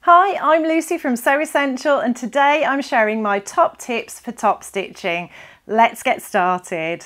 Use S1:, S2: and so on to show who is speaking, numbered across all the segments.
S1: Hi, I'm Lucy from Sew Essential and today I'm sharing my top tips for top stitching. Let's get started.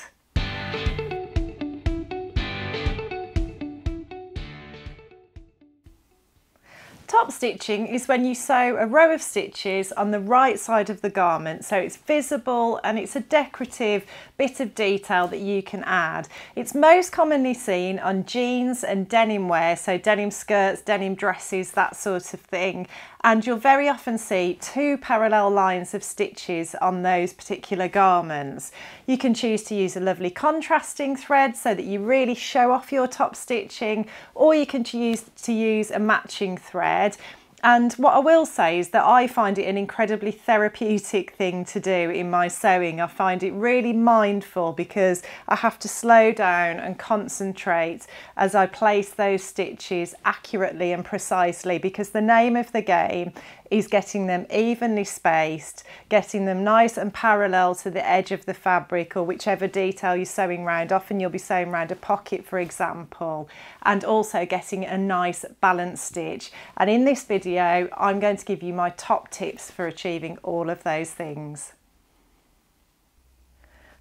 S1: Top stitching is when you sew a row of stitches on the right side of the garment so it's visible and it's a decorative bit of detail that you can add. It's most commonly seen on jeans and denim wear, so denim skirts, denim dresses, that sort of thing. And you'll very often see two parallel lines of stitches on those particular garments. You can choose to use a lovely contrasting thread so that you really show off your top stitching, or you can choose to use a matching thread. And what I will say is that I find it an incredibly therapeutic thing to do in my sewing. I find it really mindful because I have to slow down and concentrate as I place those stitches accurately and precisely, because the name of the game is getting them evenly spaced, getting them nice and parallel to the edge of the fabric or whichever detail you're sewing round. Often you'll be sewing round a pocket, for example, and also getting a nice balanced stitch. And in this video, I'm going to give you my top tips for achieving all of those things.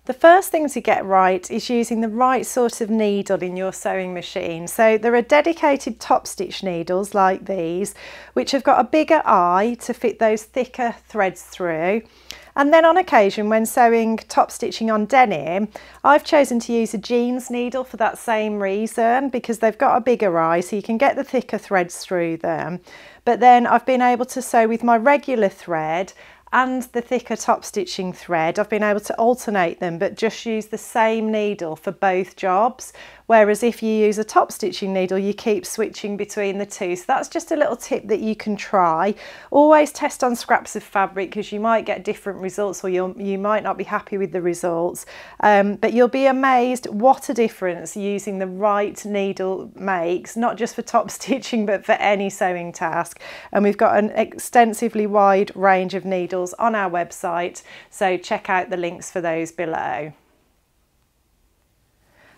S1: The first thing to get right is using the right sort of needle in your sewing machine. So there are dedicated top stitch needles like these, which have got a bigger eye to fit those thicker threads through. And then on occasion, when sewing top stitching on denim, I've chosen to use a jeans needle for that same reason, because they've got a bigger eye so you can get the thicker threads through them. But then I've been able to sew with my regular thread and the thicker top stitching thread. I've been able to alternate them but just use the same needle for both jobs, whereas if you use a top stitching needle you keep switching between the two. So that's just a little tip that you can try. Always test on scraps of fabric because you might get different results, or you might not be happy with the results, but you'll be amazed what a difference using the right needle makes, not just for top stitching but for any sewing task. And we've got an extensively wide range of needles on our website, so check out the links for those below.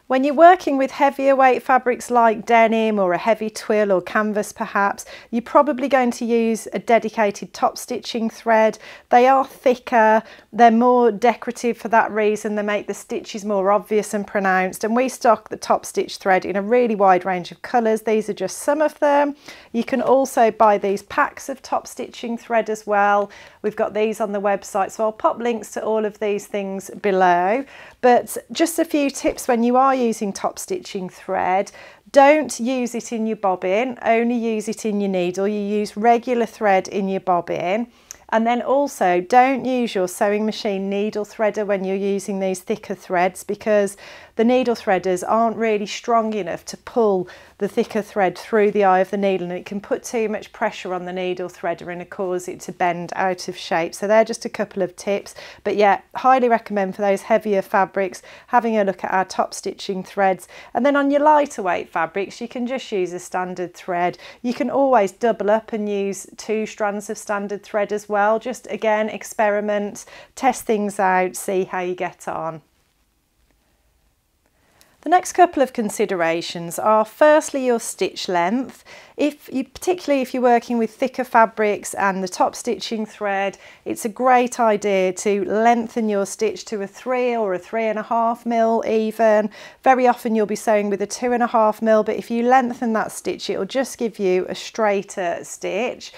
S1: When you're working with heavier weight fabrics like denim or a heavy twill or canvas perhaps, you're probably going to use a dedicated top stitching thread. They are thicker, they're more decorative for that reason, they make the stitches more obvious and pronounced, and we stock the top stitch thread in a really wide range of colours. These are just some of them. You can also buy these packs of top stitching thread as well. We've got these on the website, so I'll pop links to all of these things below. But just a few tips when you are using top stitching thread. Don't use it in your bobbin, only use it in your needle. You use regular thread in your bobbin. And then also don't use your sewing machine needle threader when you're using these thicker threads, because the needle threaders aren't really strong enough to pull the thicker thread through the eye of the needle, and it can put too much pressure on the needle threader and cause it to bend out of shape. So they're just a couple of tips, but yeah, highly recommend for those heavier fabrics having a look at our top stitching threads. And then on your lighter weight fabrics you can just use a standard thread. You can always double up and use 2 strands of standard thread as well. Just again, experiment, test things out, see how you get on. The next couple of considerations are firstly your stitch length. Particularly if you're working with thicker fabrics and the top stitching thread, it's a great idea to lengthen your stitch to a 3 or a 3.5 mil even. Very often you'll be sewing with a 2.5 mil, but if you lengthen that stitch it'll just give you a straighter stitch.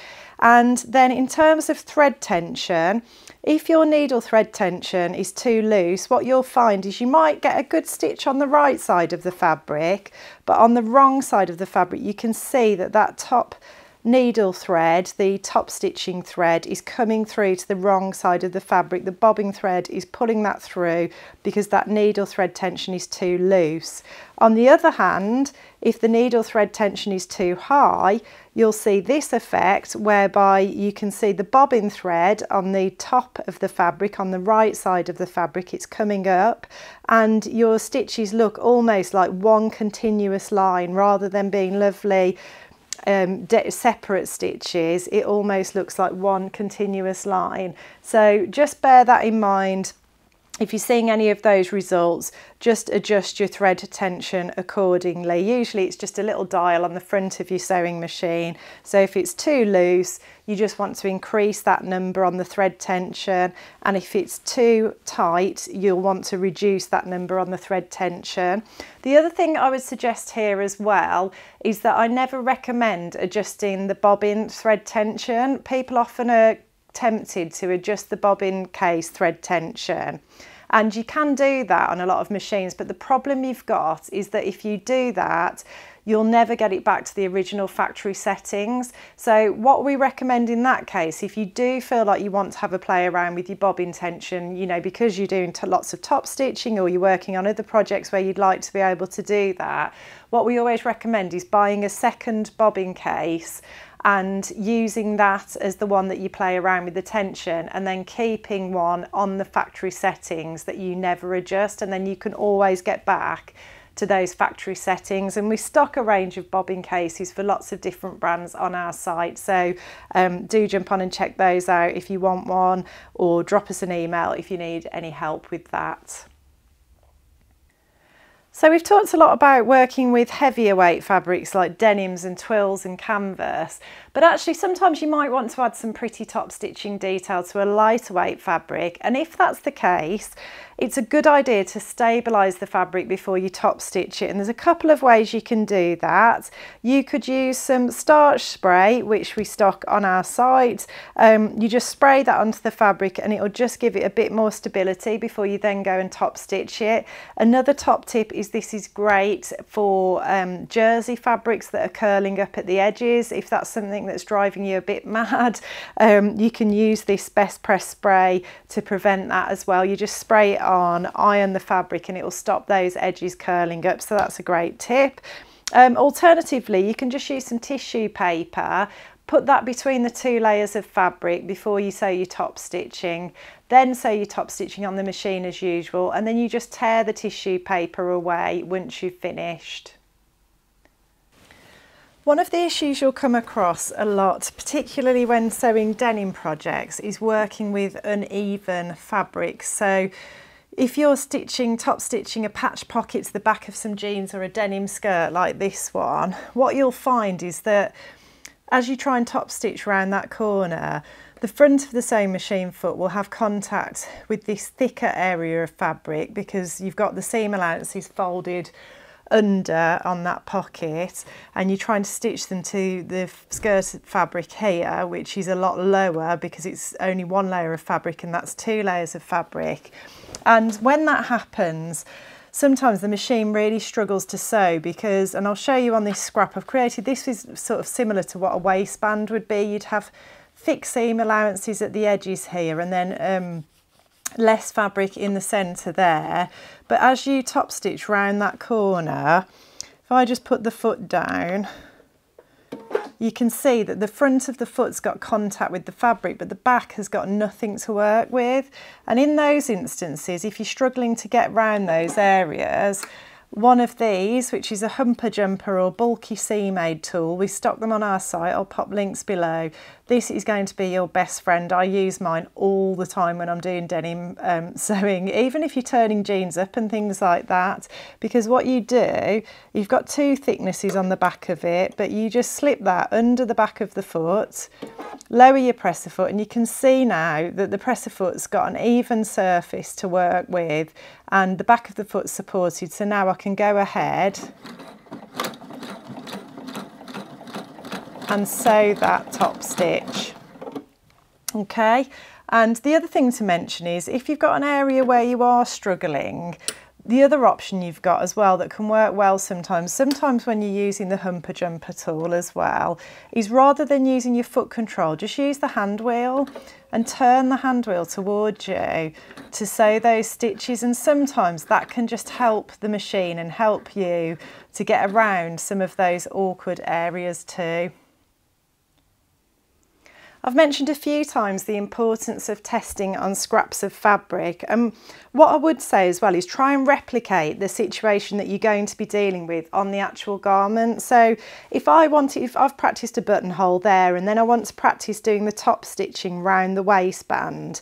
S1: And then in terms of thread tension, if your needle thread tension is too loose, what you'll find is you might get a good stitch on the right side of the fabric, but on the wrong side of the fabric you can see that that top needle thread, the top stitching thread, is coming through to the wrong side of the fabric. The bobbing thread is pulling that through because that needle thread tension is too loose. On the other hand, if the needle thread tension is too high, you'll see this effect whereby you can see the bobbin thread on the top of the fabric, on the right side of the fabric, it's coming up, and your stitches look almost like one continuous line rather than being lovely separate stitches. It almost looks like one continuous line. So just bear that in mind If you're seeing any of those results, just adjust your thread tension accordingly. Usually it's just a little dial on the front of your sewing machine. So if it's too loose, you just want to increase that number on the thread tension. And if it's too tight, you'll want to reduce that number on the thread tension. The other thing I would suggest here as well is that I never recommend adjusting the bobbin thread tension. People often are tempted to adjust the bobbin case thread tension, and you can do that on a lot of machines, but the problem you've got is that if you do that, you'll never get it back to the original factory settings. So what we recommend in that case, if you do feel like you want to have a play around with your bobbin tension, you know, because you're doing lots of top stitching or you're working on other projects where you'd like to be able to do that, what we always recommend is buying a second bobbin case and using that as the one that you play around with the tension, and then keeping one on the factory settings that you never adjust, and then you can always get back to those factory settings. And we stock a range of bobbin cases for lots of different brands on our site, so do jump on and check those out if you want one, or drop us an email if you need any help with that. So we've talked a lot about working with heavier weight fabrics like denims and twills and canvas, but actually sometimes you might want to add some pretty top stitching detail to a lighter weight fabric, and if that's the case, it's a good idea to stabilise the fabric before you top stitch it, and there's a couple of ways you can do that. You could use some starch spray, which we stock on our site. You just spray that onto the fabric and it'll just give it a bit more stability before you then go and top stitch it. Another top tip is this is great for jersey fabrics that are curling up at the edges. If that's something that's driving you a bit mad, you can use this best press spray to prevent that as well. You just spray it on, iron the fabric, and it will stop those edges curling up, so that's a great tip. Alternatively, you can just use some tissue paper, put that between the two layers of fabric before you sew your top stitching, then sew your top stitching on the machine as usual, and then you just tear the tissue paper away once you've finished. One of the issues you'll come across a lot, particularly when sewing denim projects, is working with uneven fabrics. So if you're top stitching a patch pocket to the back of some jeans or a denim skirt like this one, what you'll find is that as you try and top stitch around that corner, the front of the sewing machine foot will have contact with this thicker area of fabric because you've got the seam allowances folded under on that pocket, and you're trying to stitch them to the skirt fabric here, which is a lot lower because it's only one layer of fabric and that's two layers of fabric. And when that happens, sometimes the machine really struggles to sew because, and I'll show you on this scrap I've created, this is sort of similar to what a waistband would be. You'd have thick seam allowances at the edges here and then less fabric in the centre there, but as you top stitch round that corner, if I just put the foot down, you can see that the front of the foot's got contact with the fabric, but the back has got nothing to work with. And in those instances, if you're struggling to get round those areas, one of these, which is a humper jumper or bulky seam aid tool, we stock them on our site, I'll pop links below. This is going to be your best friend. I use mine all the time when I'm doing denim sewing, even if you're turning jeans up and things like that, because what you do, you've got two thicknesses on the back of it, but you just slip that under the back of the foot, lower your presser foot, and you can see now that the presser foot's got an even surface to work with and the back of the foot's supported. So now I can go ahead and sew that top stitch. Okay, and the other thing to mention is if you've got an area where you are struggling, the other option you've got as well that can work well sometimes when you're using the humper jumper tool as well, is rather than using your foot control, just use the hand wheel and turn the hand wheel towards you to sew those stitches, and sometimes that can just help the machine and help you to get around some of those awkward areas too. I've mentioned a few times the importance of testing on scraps of fabric, and what I would say as well is try and replicate the situation that you're going to be dealing with on the actual garment. So if I've practiced a buttonhole there and then I want to practice doing the top stitching round the waistband,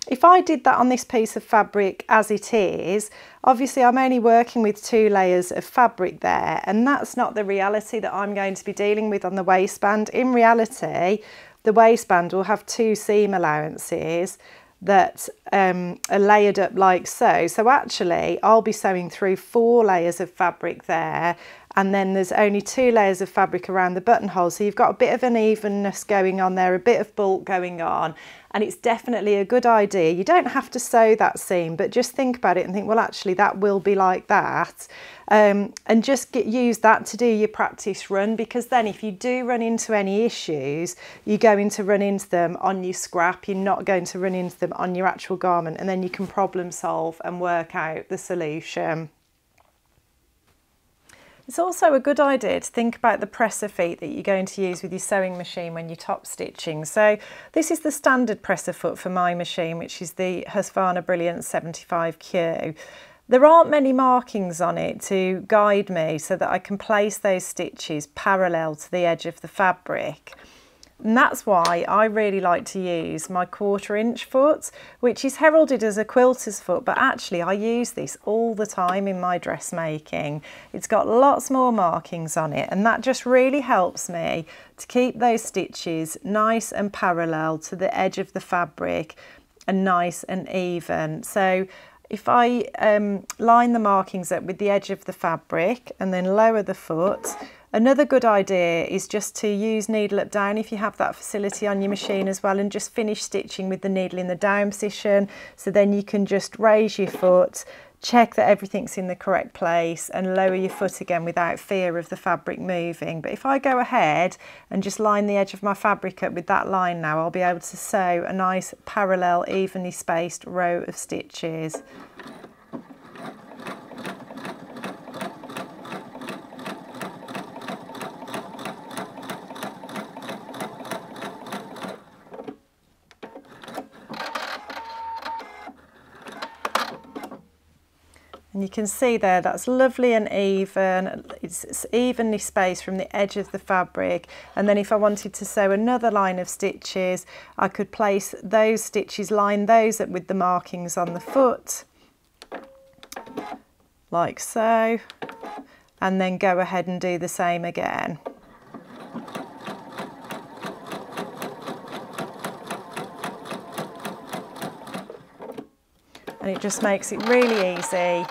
S1: If I did that on this piece of fabric as it is, obviously I'm only working with 2 layers of fabric there, and that's not the reality that I'm going to be dealing with on the waistband. In reality, the waistband will have 2 seam allowances that are layered up like so. So actually I'll be sewing through 4 layers of fabric there, and then there's only 2 layers of fabric around the buttonhole. So you've got a bit of unevenness going on there, a bit of bulk going on, and it's definitely a good idea. You don't have to sew that seam, but just think about it and think, well, actually that will be like that. And just use that to do your practice run, because then if you do run into any issues, you're going to run into them on your scrap, you're not going to run into them on your actual garment, and then you can problem solve and work out the solution. It's also a good idea to think about the presser feet that you're going to use with your sewing machine when you're top stitching. So this is the standard presser foot for my machine, which is the Husqvarna Brilliant 75Q. There aren't many markings on it to guide me so that I can place those stitches parallel to the edge of the fabric. And that's why I really like to use my 1/4 inch foot, which is heralded as a quilter's foot, but actually I use this all the time in my dressmaking. It's got lots more markings on it, and that just really helps me to keep those stitches nice and parallel to the edge of the fabric and nice and even. So if I line the markings up with the edge of the fabric and then lower the foot, another good idea is just to use needle up down if you have that facility on your machine as well, and just finish stitching with the needle in the down position. So then you can just raise your foot, check that everything's in the correct place, and lower your foot again without fear of the fabric moving. But if I go ahead and just line the edge of my fabric up with that line now, I'll be able to sew a nice parallel, evenly spaced row of stitches. And you can see there, that's lovely and even. It's evenly spaced from the edge of the fabric. And then if I wanted to sew another line of stitches, I could place those stitches, line those up with the markings on the foot, like so, and then go ahead and do the same again. And it just makes it really easy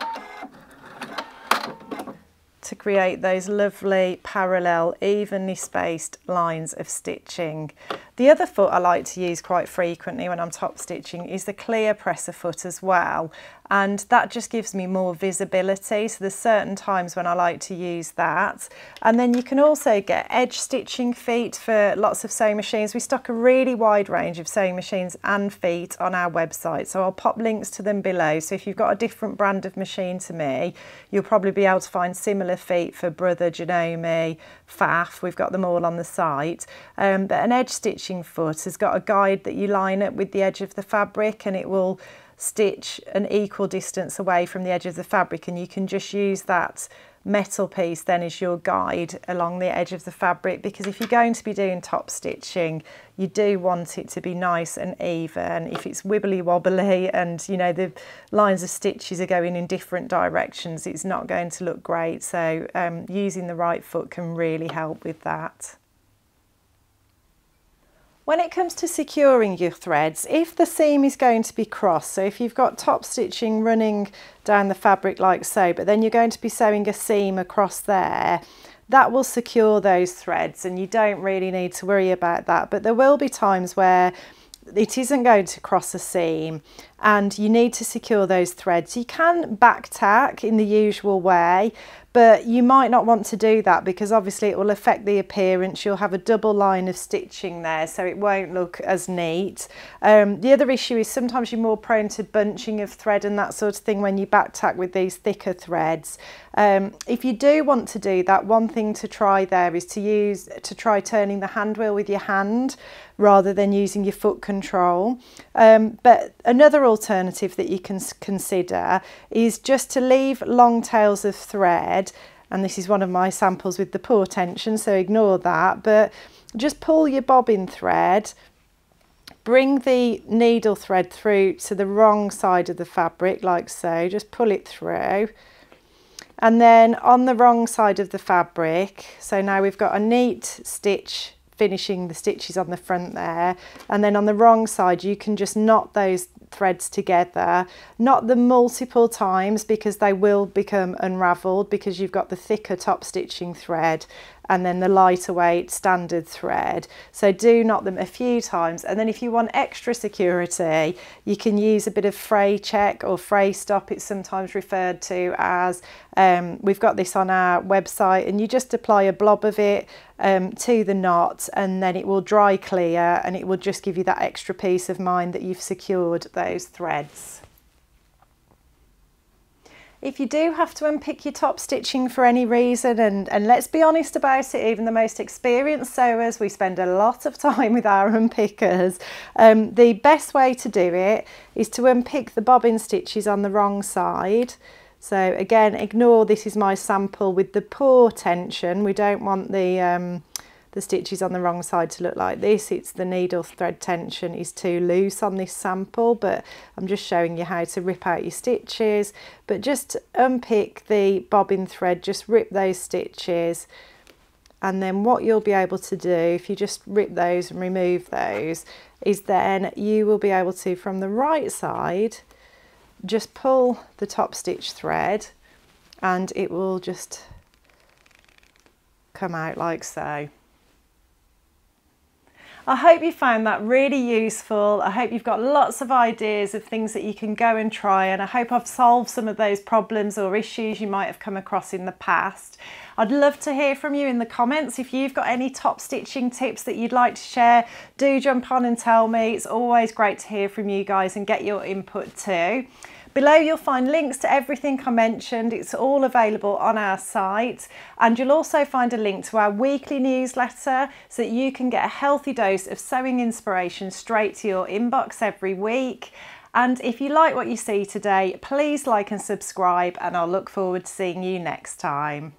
S1: to create those lovely parallel, evenly spaced lines of stitching. The other foot I like to use quite frequently when I'm top stitching is the clear presser foot as well, and that just gives me more visibility. So there's certain times when I like to use that. And then you can also get edge stitching feet for lots of sewing machines. We stock a really wide range of sewing machines and feet on our website, so I'll pop links to them below. So if you've got a different brand of machine to me, you'll probably be able to find similar feet for Brother, Tommie, Faff. We've got them all on the site. But an edge stitching foot has got a guide that you line up with the edge of the fabric, and it will stitch an equal distance away from the edge of the fabric, and you can just use that metal piece then as your guide along the edge of the fabric, because if you're going to be doing top stitching, you do want it to be nice and even. If it's wibbly wobbly and you know the lines of stitches are going in different directions, it's not going to look great. So using the right foot can really help with that. When it comes to securing your threads, if the seam is going to be crossed, so if you've got top stitching running down the fabric like so, but then you're going to be sewing a seam across there, that will secure those threads and you don't really need to worry about that. But there will be times where it isn't going to cross a seam and you need to secure those threads. You can back tack in the usual way, but you might not want to do that because obviously it will affect the appearance. You'll have a double line of stitching there, so it won't look as neat. The other issue is sometimes you're more prone to bunching of thread and that sort of thing when you back tack with these thicker threads. If you do want to do that, one thing to try there is to try turning the hand wheel with your hand rather than using your foot control. But another alternative that you can consider is just to leave long tails of thread, and this is one of my samples with the poor tension, so ignore that, but just pull your bobbin thread bring the needle thread through to the wrong side of the fabric like so, just pull it through. And then on the wrong side of the fabric, so now we've got a neat stitch finishing the stitches on the front there, and then on the wrong side you can just knot those threads together, knot them multiple times because they will become unravelled because you've got the thicker top stitching thread and then the lighter weight standard thread. So do knot them a few times, and then if you want extra security you can use a bit of fray check or fray stop, it's sometimes referred to as. We've got this on our website, and you just apply a blob of it to the knot, and then it will dry clear, and it will just give you that extra peace of mind that you've secured those threads. If you do have to unpick your top stitching for any reason, and let's be honest about it, even the most experienced sewers, we spend a lot of time with our unpickers, the best way to do it is to unpick the bobbin stitches on the wrong side. So again, ignore, this is my sample with the poor tension. We don't want the stitches on the wrong side to look like this. It's the needle thread tension is too loose on this sample, but I'm just showing you how to rip out your stitches. But just unpick the bobbin thread, just rip those stitches, and then what you'll be able to do if you just rip those and remove those is then you will be able to, from the right side, just pull the top stitch thread and it will just come out like so. I hope you found that really useful. I hope you've got lots of ideas of things that you can go and try, and I hope I've solved some of those problems or issues you might have come across in the past. I'd love to hear from you in the comments. If you've got any top stitching tips that you'd like to share, do jump on and tell me. It's always great to hear from you guys and get your input too. Below you'll find links to everything I mentioned. It's all available on our site, and you'll also find a link to our weekly newsletter so that you can get a healthy dose of sewing inspiration straight to your inbox every week. And if you like what you see today, please like and subscribe, and I'll look forward to seeing you next time.